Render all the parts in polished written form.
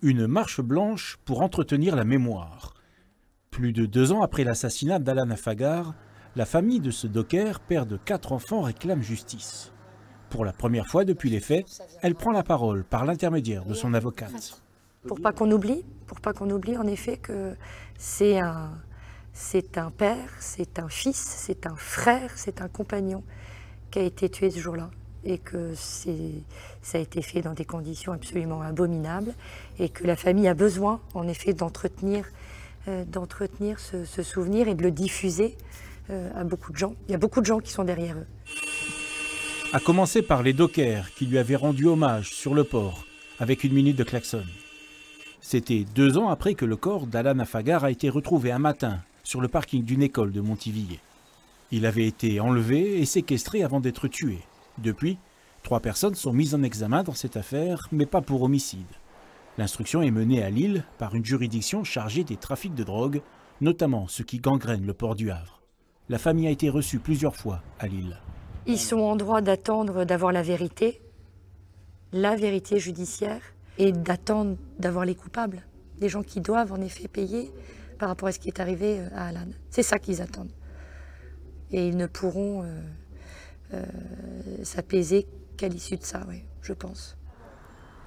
Une marche blanche pour entretenir la mémoire. Plus de 2 ans après l'assassinat d'Alan Afagard, la famille de ce docker, père de 4 enfants, réclame justice. Pour la première fois depuis les faits, elle prend la parole par l'intermédiaire de son avocate. Pour pas qu'on oublie en effet que c'est un père, c'est un fils, c'est un frère, c'est un compagnon qui a été tué ce jour-là. Et que ça a été fait dans des conditions absolument abominables et que la famille a besoin en effet d'entretenir ce souvenir et de le diffuser à beaucoup de gens. Il y a beaucoup de gens qui sont derrière eux. À commencer par les dockers qui lui avaient rendu hommage sur le port avec une minute de klaxon. C'était 2 ans après que le corps d'Alan Afagard a été retrouvé un matin sur le parking d'une école de Montivilliers. Il avait été enlevé et séquestré avant d'être tué. Depuis, 3 personnes sont mises en examen dans cette affaire, mais pas pour homicide. L'instruction est menée à Lille par une juridiction chargée des trafics de drogue, notamment ceux qui gangrènent le port du Havre. La famille a été reçue plusieurs fois à Lille. Ils sont en droit d'attendre d'avoir la vérité judiciaire, et d'attendre d'avoir les coupables, des gens qui doivent en effet payer par rapport à ce qui est arrivé à Alan. C'est ça qu'ils attendent. Et ils ne pourront s'apaiser qu'à l'issue de ça, oui, je pense.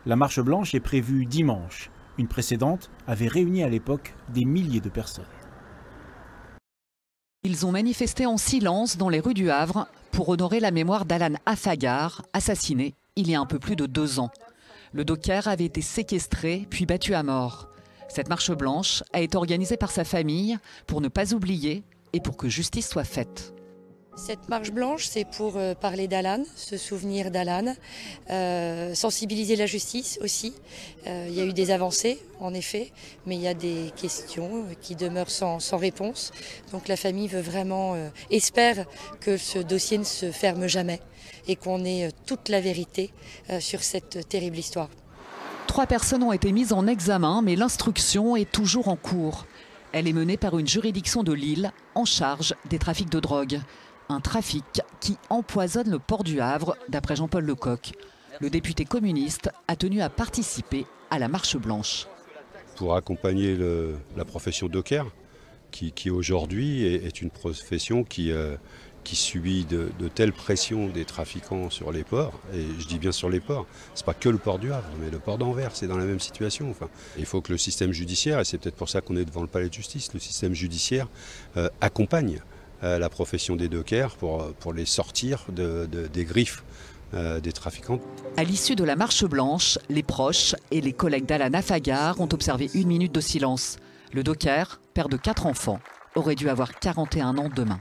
La marche blanche est prévue dimanche. Une précédente avait réuni à l'époque des milliers de personnes. Ils ont manifesté en silence dans les rues du Havre pour honorer la mémoire d'Alan Afagard, assassiné il y a un peu plus de 2 ans. Le docker avait été séquestré puis battu à mort. Cette marche blanche a été organisée par sa famille pour ne pas oublier et pour que justice soit faite. Cette marche blanche, c'est pour parler d'Alan, se souvenir d'Alan, sensibiliser la justice aussi. Il y a eu des avancées, en effet, mais il y a des questions qui demeurent sans réponse. Donc la famille veut vraiment, espère que ce dossier ne se ferme jamais et qu'on ait toute la vérité sur cette terrible histoire. 3 personnes ont été mises en examen, mais l'instruction est toujours en cours. Elle est menée par une juridiction de Lille en charge des trafics de drogue. Un trafic qui empoisonne le port du Havre, d'après Jean-Paul Lecoq. Le député communiste a tenu à participer à la marche blanche. Pour accompagner la profession docker, qui aujourd'hui est une profession qui subit de telles pressions des trafiquants sur les ports, et je dis bien sur les ports, c'est pas que le port du Havre, mais le port d'Anvers, c'est dans la même situation. Enfin, il faut que le système judiciaire, et c'est peut-être pour ça qu'on est devant le palais de justice, le système judiciaire accompagne la profession des dockers pour les sortir des griffes des trafiquants. À l'issue de la marche blanche, les proches et les collègues d'Alan Afagard ont observé 1 minute de silence. Le docker, père de 4 enfants, aurait dû avoir 41 ans demain.